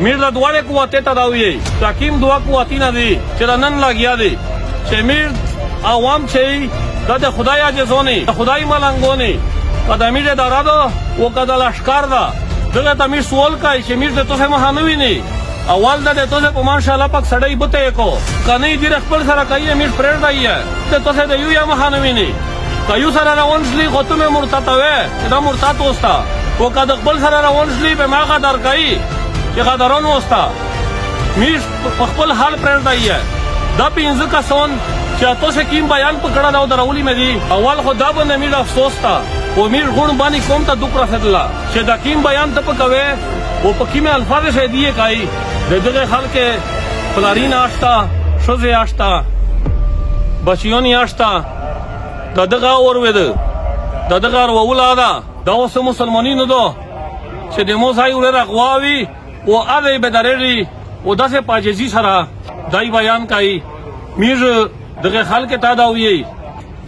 میر د دواړې قوتې ته دا وایي چې حکیم دوه قوتونه دي چې د نن لګیا دي چې میر عوام چې دا د خدای عاجزونه د خدای ملنګونه که د میر اداره ده او که د لښکر ده دغه ته میر سوال کوي چې میر د توسې مخه نه ویني اول د توسې په ماشاءالله پاک سړی بته یې کو که نه یې ډېر خپل سره کوي میر پرېږدی یې د توسې د یو یا مخه نه ویني که یو سره روان شلي خو ته مې مرتد وې چې دا مرتد اوسته او که د خپل سره روان شلي به ما قدر کوي چې قدران اوسته میر په خپل حال پرېږدی یې دا پنځه کسان چې تاسو کوم بیان پکړه دا درولي مې دي اول خو دا باندې میر افسوس تا او میر غون باندې کوم ته دک رسېدله چې دا کوم بیان ته پکوي او په کومه الفاظ شه دی کوي د دغه خلک پلارین آشتا شوزه آشتا بچیونی آشتا دا دغه اورید دا دغه ولاده دا اوس مسلمانینو دو چې د مو ځای ور راغواوي او اده به درېږي او داسې پاجزي سره دای بیان کوي میر دغه خلک ته دا وایي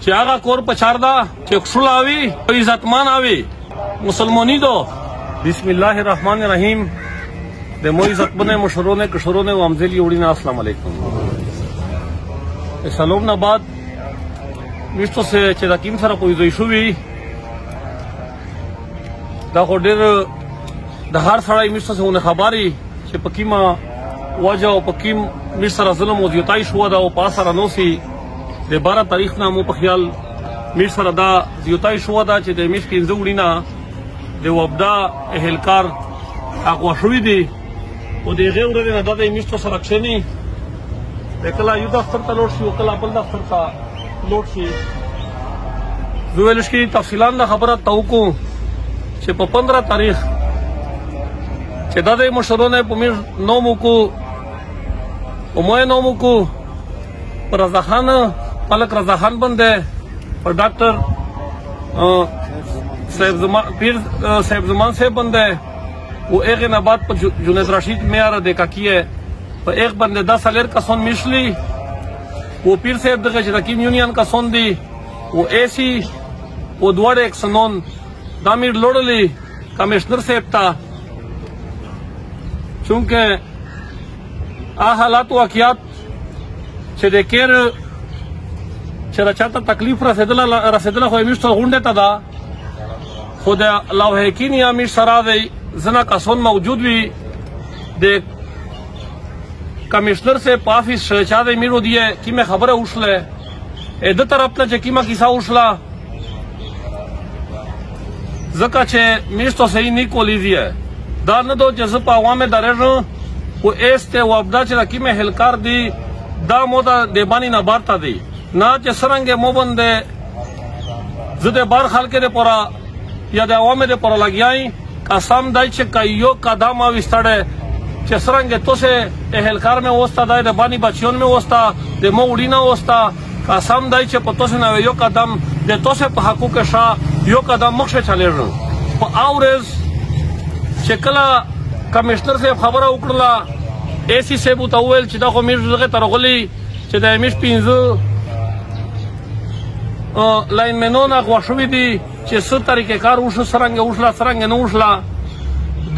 چې هغه کور پچار دا چې خپل اوي او عزتمان اوي مسلمانی دو بسم الله الرحمن الرحیم د مو عزت بنه مشرونه کشرونه او امزلی وړینا السلام علیکم سلام نه بعد مشتو سے چې دا کیم سره کوئی دوی شوی دا خو ډېر د هر سړی مشتو سے خبري چې پکیما وجه او پکیم میر سره ظلم او زیاتای شو دا او پاس سره نو سي د 12 تاریخ نه مو په خیال میر سره دا زیاتای شو دا چې د میر کې زوړینا د وبدا اهلکار اقوا شوې دي او د غیر نه د میر سره کښنی د کلا یو دفتر ته لوټ شي او کلا بل دفتر ته لوټ شي زویلش کی تفصیلات نه خبره توکو چې په 15 تاریخ چې د مشرونه په میر نومو کو او مو نومو کو پر رضاخان ملک رضاخان بنده اور ڈاکٹر پیر صاحب زمان سے بنده وہ ایک نبات پر جنید رشید میار دیکھا کیے پر ایک بندے 10 سالر کا سون مشلی وہ پیر صاحب دغه رقیم یونین کا سون دی وہ ایسی وہ دوڑے ایک سنون دامیر لوڑلی کمشنر صاحب تا چونکہ حالات واقعات چې د کیر چې راچاته تکلیف رسېدله خو میشته غونډې ته ده خو د لوحقین یا میش سره دی ځنه کسان موجود وي د کمشنر سے پافیس چا دی میرو دیه کیمه خبره وشله د طرف نه چې کیمه کیسه وشله ځکه چې میشته صحیح نه کولی دی دا نه دو چې زه په عوامه درېږم و ایسته وابدا چې کیمه هلکار دی دا مودا دیبانی نه بارتا دی نه چې سرنګ مو باندې زده بار خلک دې پورا یا د عوامه دې پورا لګیای قسم دای چې کایو قدم اوستړه چې سرنګ توسه هلکار مې وستا دای د بانی بچیون مې وستا د مو وډینا وستا قسم دای چې په توسه نه یو قدم د توسه په حقوق شاه یو قدم مخشه چلیږي په اورز چې کله کمشنر صاحب خبره وکړه ایسی صاحب ته وویل چې دا خو میر دغه ترغلي چې د میش 15 لاین منونه غوښوي دي چې څه طریقې کار وشو سرنګ وشلا سرنګ نه وشلا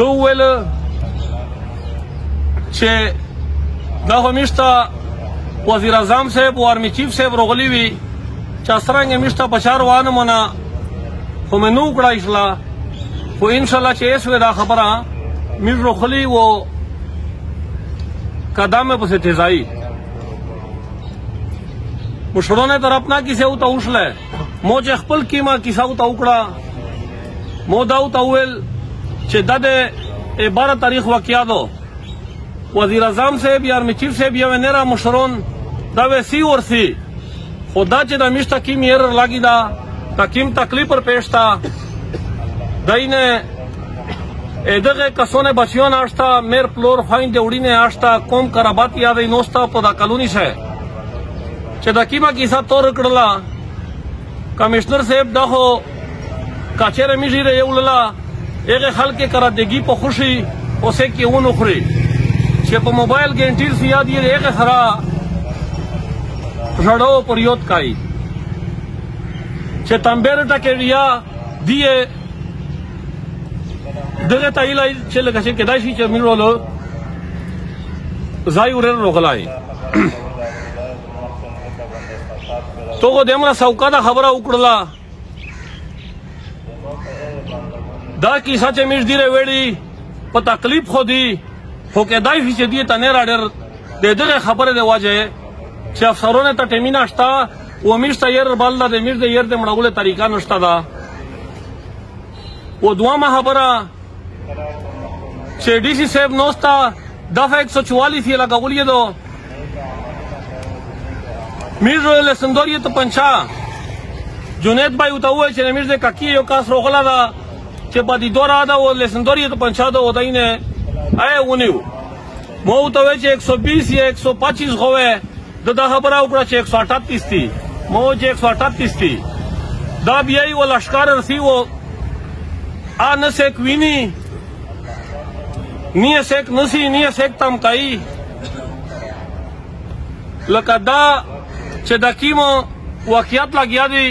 دو ویل چې دا خو میشته وزیر اعظم صاحب او آرمی چیف صاحب رغلی وي چې سرنګ میشته بچار وانه مونږ خو مې نو کړای شلا خو ان شاء الله چې اسوه دا خبره میر رغلی و قدم میں پسے تیزائی مشروں نے طرف نہ کسی ہوتا اوشلے مو چه خپل کیما کیسا ہوتا اوکڑا مو داو تاویل چه داد 12 تاریخ واقعا دو وزیر اعظم صاحب یا آرمی چیف صاحب یا ونیرا مشرون دا ویسی ورسی خدا چه دا میشتا کیم ایر لگی دا تا کیم تکلیف پر پیشتا داینه دغه کسونه بچیون آشتا میر پلور فاین دیوڑینه آشتا کوم کرابات یادی نوستا پا دا کلونی سے چه دا کیما کیسا طور کڑلا کمشنر صاحب دا خو کاچیر میجی رے یوللا ایغه خلق کرا دیگی پا خوشی اسے کی اون اخری چه پا موبایل گینٹیر سیادی ایغه خرا رڑو پریوت کائی چه تنبیر ٹاکے ریا دیئے دغه تایلای چې لکه چې کدای شي چې مینرولو ځای ورر روغلای تو خو دمره سوکاده خبره وکړله دا کیسه چې میر ډیره ویړي په تکلیف خو دی خو کېدای شي چې دې ته نه راډر د دغه خبرې د وجې چې افسرونه ته ټیمي نشته و میر ته ير بالله د میر د ير د مړولو طریقه نشته ده و دوامه خبره چې ډي سي صاحب نوستا دفعه 144 یې لګولې دو میر لسندوري ته پنچا جنید بھائی ته وایي چې میر د ککی یو کاس روغلا ده چې باندې دورا ده او لسندوري ته پنچا ده وداینه آی ونیو مو ته وایي چې 120 یا 125 غوې د خبره وکړه چې 138 تي مو چې 138 تي دا بیا یې ول اشکار رسی و ان سیک ویني نیه سیک نسی نیه سیک تم کای لکه دا چې د کیمو واقعیت لګیا دی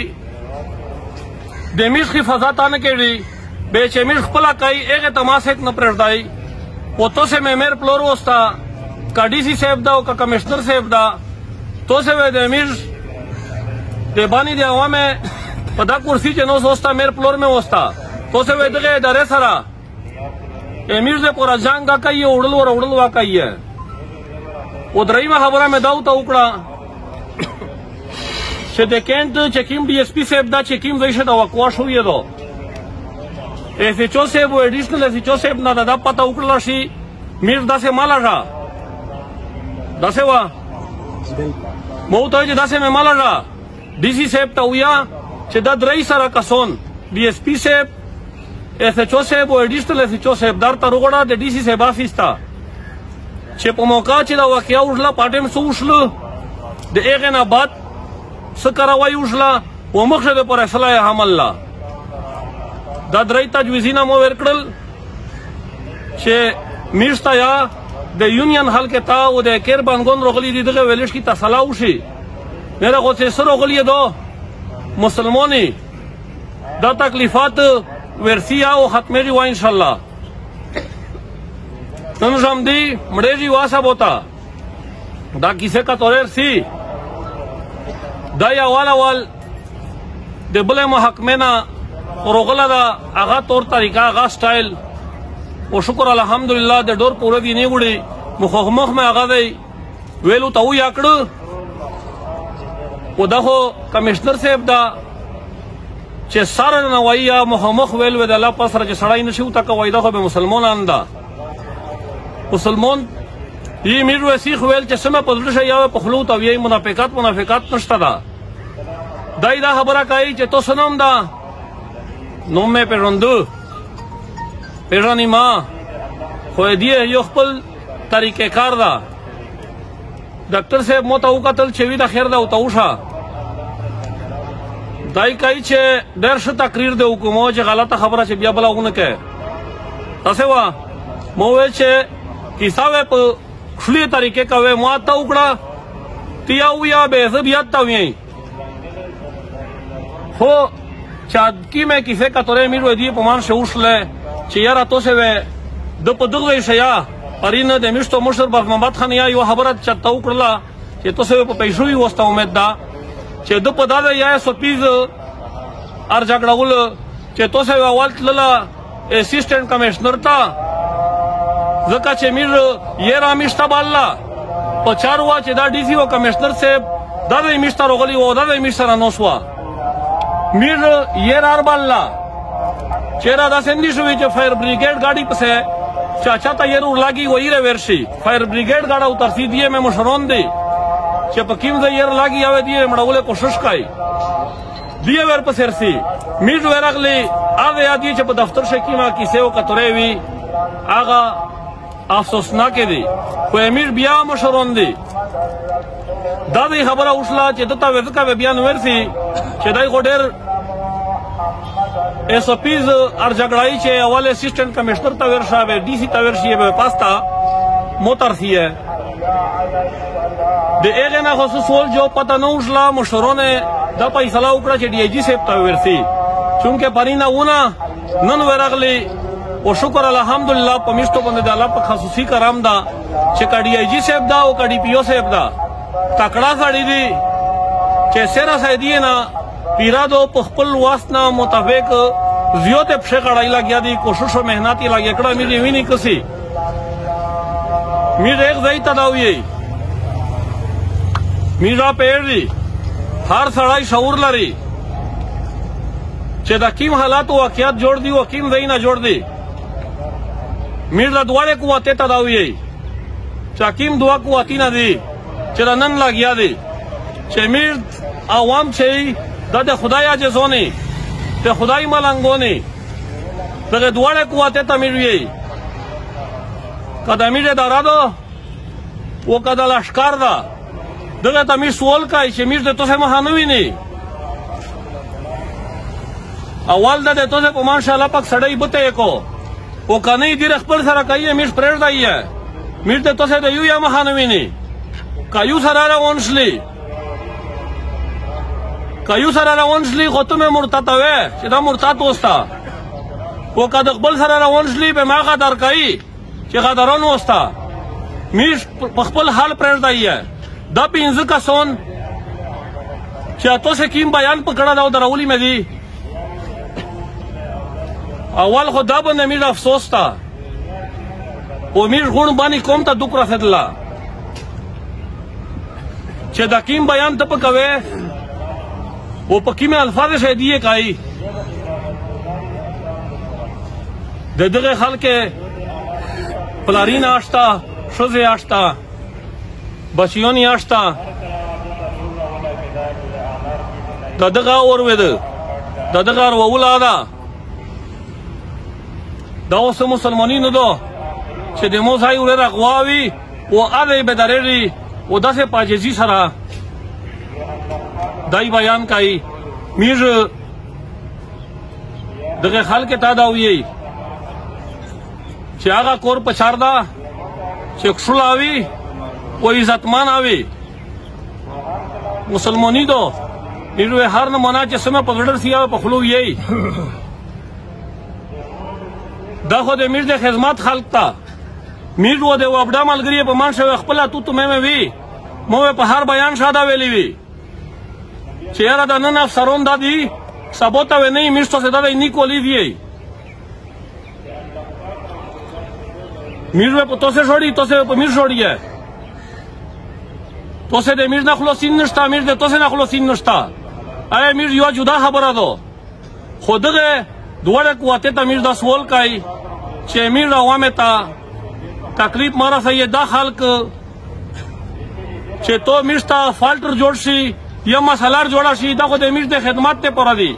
د میش حفاظت نه کړي به چې میش خپل کای هغه تماسک نه پرځای پوتو سے مېمر پلور وستا کا ډي سي صاحب دا او کا کمشنر صاحب دا تو سے د میش د باندې دی عوامه په دا کرسی چې نو وستا مېر پلور میں وستا تو سے دغه ادارې سره امیر دې پورا جنگ کا کوي وړل واکایي او درېمه خبره مې داو ته وکړه چې د کینټ چکیم ډي اس پی صاحب دا چکیم ویشه دا وکوا شو یې دو ایس ایچ او صاحب ایډیشنل ایس ایچ او صاحب نه دا پته وکړل شي میر داسې مالا را داسې وا مو ته چې داسې مې مالا را ډي سي صاحب ته ویا چې دا درې سره کسون ډي اس پی صاحب ایس ایچ او صاحب او ایډیشنل ایس ایچ او صاحب در ته وګړه د ډي سي صاحب افیس ته چې په موقع چې دا واقعیا وشله پټم سو وشله د هغه نه بعد سکروي وشله و مخشه د پر اصلاح حمل لا دا درې تجویزونه مو ورکړل چې میشتا یا د یونین حل کې تا او د کیر بنګون رغلی دي دغه ویلش کی تصلاح وشي میرا خو څه سره غلی دو مسلمانې دا تکلیفات ورسیا او ختمېږي و ان شاء الله نن شام دی مړېږي واسه بوتا دا کیسه کا تورر سی دا یا والا د بل محکمه روغلا دا هغه تور طریقه هغه سټایل او شکر الحمدلله د ډور پوره دی نه وړي مخ مې هغه دی ویلو ته و یاکړو او دغه کمشنر صاحب دا چې سره نه وایي مخ ویل و د الله په سره چې سړی نشو تا کوي دغه به مسلمانان دا مسلمان یې میر وسیخ ویل چې سم په دلشه یا په خلوت او یې منافقات نشته دا دای دا خبره کوي چې تو سنوم دا نو مې پیژندو پیژنې ما خو دې یو خپل طریقې کار دا ډاکټر صاحب مو ته وکتل چې وی دا خیر دا او توشه دای کوي چې ډېر ښه تقریر دی حکومت چې غلطه خبره چې بیا بلاونه کوي تاسو وا مو وې چې کیسه په خلی طریقې کوي مو ته وکړه تیا ویا به زبیات تا وی خو چاد کی میں کیسه کا تورې میر ودی په مان شوشله چې یاره تو سه د په دغه شیا پرینه د مشتو مشر باب محمد خان یا یو خبره چته وکړه چې تو سه په پیسو وي وسته امید دا چې د په داده یا سپیز ار جګړول چې تو سه اول تللا اسسټنټ کمشنر تا زکه چې میر یې را مشته بالله په چاروا چې دا ډي سي او کمشنر صاحب دا د مشته روغلی او دا د مشته نوسوا میر یې رار بالله چیرې دا سندې شوې چې فایر بریګیډ गाड़ी پسه چاچا ته یې ور لاګي وایي ورشي فایر بریګیډ गाड़ा او ترسید یې مې مشرون دی چې په کیم ځای یې لاګي او دې مړولې کوشش کوي دی ور پسر سي میر ورغلی هغه یادې چې په دفتر شکی ما کیسه او کتورې وی هغه افسوسناک دی خو امیر بیا مشرون دی دا دې خبره وشله چې دته وځکه بیان ورسي چې دای غوډر ایس او پیز ار جګړای چې اول اسسټنټ کمشنر تا ورشا به ډي سي تا ورشي به پاستا موتر سی ہے د اغه نه خصوصول جو پته نو وشله مشرونه دا فیصله وکړه چې ډي جي صاحب تا ورسي چونکه پرینا ونه نن ورغلی او شکر الحمدلله په میشتو باندې د الله په خصوصي کرم دا چې کا ډي آی جي صاحب دا او کا ډي پی او صاحب دا تکړه سړي دي چې سره سیدی نه پیرادو په خپل واسطه مطابق زیات په غړای لګیا دي کوشش او مهنت یې لګیا کړه مې ویني کسي مې ایک ځای تداوی میرا پیری هر سړی شعور لري چې د کیم حالات او واقعیت جوړ دي او کیم ځای نه جوړ دي میر د دواړه قوته تداوی چې کیم دوا قوتی نه دي چې نن لګیا دي چې میر عوام چې د خدای عاجزونه د خدای ملنګونه دغه دواړه قوته تمیر وی کدا میر دارادو او کدا لشکار دا دغه ته میر سوال کوي چې میر د توسه مهانوي نه اول د توسه په ماشاءالله پک سړی بته کو او کني دیر خپل سره کوي میر پرېړ دی میر د توسه د یو یا مهانوي نه کایو سره راونسلی ختم مرتد وې چې دا مرتد وستا او کده خپل سره راونسلی به ما غدر کوي چې غدرون وستا میر خپل حال پرېړ دی دا پینځه کسان چې تاسو کیم بیان پکړه دا درولی مې دي اول خو دا باندې مې افسوس تا او مې غون باندې کوم ته دوک رسېدله چې دا کیم بیان ته پکوي او پکې مې الفاظ شه دی کوي دغه خلک پلارین آشتا شوزه آشتا بچیونی آشتا دغه اوروید دغه وولادا دا اوس مسلمانۍ نه دو چې د مو ځای ور راغواوي او اړې به درېږي او داسې پاجزي سره دای بیان کوي میر دغه خلک ته دا وی چې هغه کور پچاردا چې خلاوي او عزتمان آوي مسلمانی دو میروه هر نمونه چې سمه په غړر سیا په خلو یي دا خو د میر د خدمت خلق تا میر و د وبډا ملګری په مانشه خپل تو مې وی مو په هر بیان شاده ویلی وی چې یاره د نن افسرون دادی سبوته و نه میشتو سدا د نیکولی دی میر په توسه شوړی توسه په میر شوړی توسه د میر نه خلاصین نشتا میر د توسه نه خلاصین نشتا اے میر یو جدا خبره دو خودغه دوړه قوته ته میر د سوال کوي چې میر عوامه ته تکلیف مارا سي دا خلق چې تو میرستا فالټر جوړ شي یا مسالار جوړا شي دا خو د میر د خدمت ته پر دی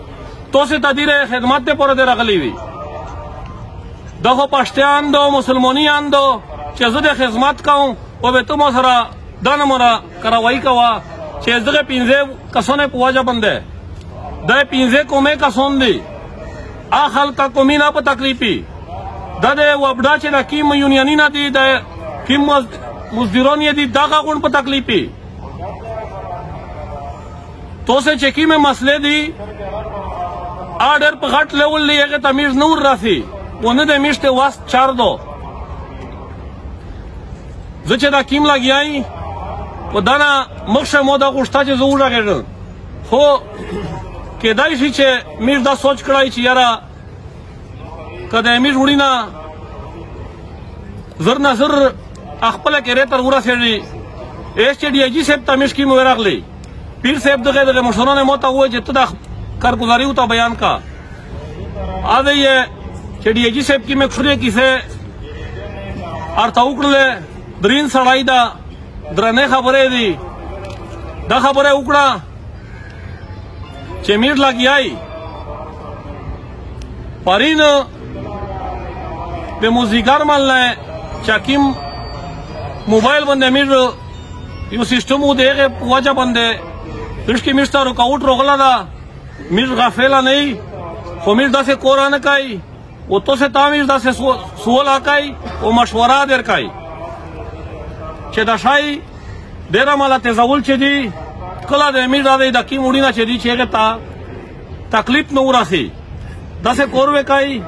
توسه تدیره خدمت ته پر دی راغلی وي دا خو پښتون دو مسلمانیان دو چې زه د خدمت کوم او به تو مو سره دا نمونه کراوی کوا چې دغه 15 کسونه په واجب بنده دا 15 کومه کسون دي اخل کا کومي نه په تکلیفي دا د وبډا چې د کیم یونینی نه دي د کیم مزدوران یې دي دا غون په تکلیفي تو سے چکی میں مسئلے دی آرڈر په غټ لیول لیے کہ تمیز نور راسي ونه د میشته واسط چار دو زه چې دا کیم لګیای و دانا مخشه مو دا غوښتا چې زه وراغېږم خو کېدای شي چې میر دا سوچ کړای چې یاره که د امیر وړي نه زر نه زر خپله کرې تر ورسېږي ایس چې ډي آی جي صاحب ته مې کیم ورغلی پیر صاحب دغه مشرانو مو ته وویل چې ته دا کارګزاري ورته بیان کا ا دی چې ډي آی جي صاحب کې مې خوري کیسه ارته وکړله درین سړای دا درنه خبرې دي دا خبره وکړه چې میر لګیای پرین به موزیګر ملنه چاکیم موبایل باندې میر یو سیستم و دغه وجه باندې دشکې میشته رکاوټ روغلا دا میر غافل نه خو میر داسې قران کوي او تو سے تعمیر داسې سوال کوي او مشوره در کوي چې دا شای ډیر مالا تزول چې دی کله د امیر د کی موډی نه چې دی چې تا تکلیف نو وراسي داسې کور وکای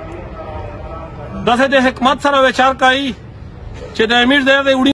داسې د حکمت سره وچار کوي چې د امیر دی د وړي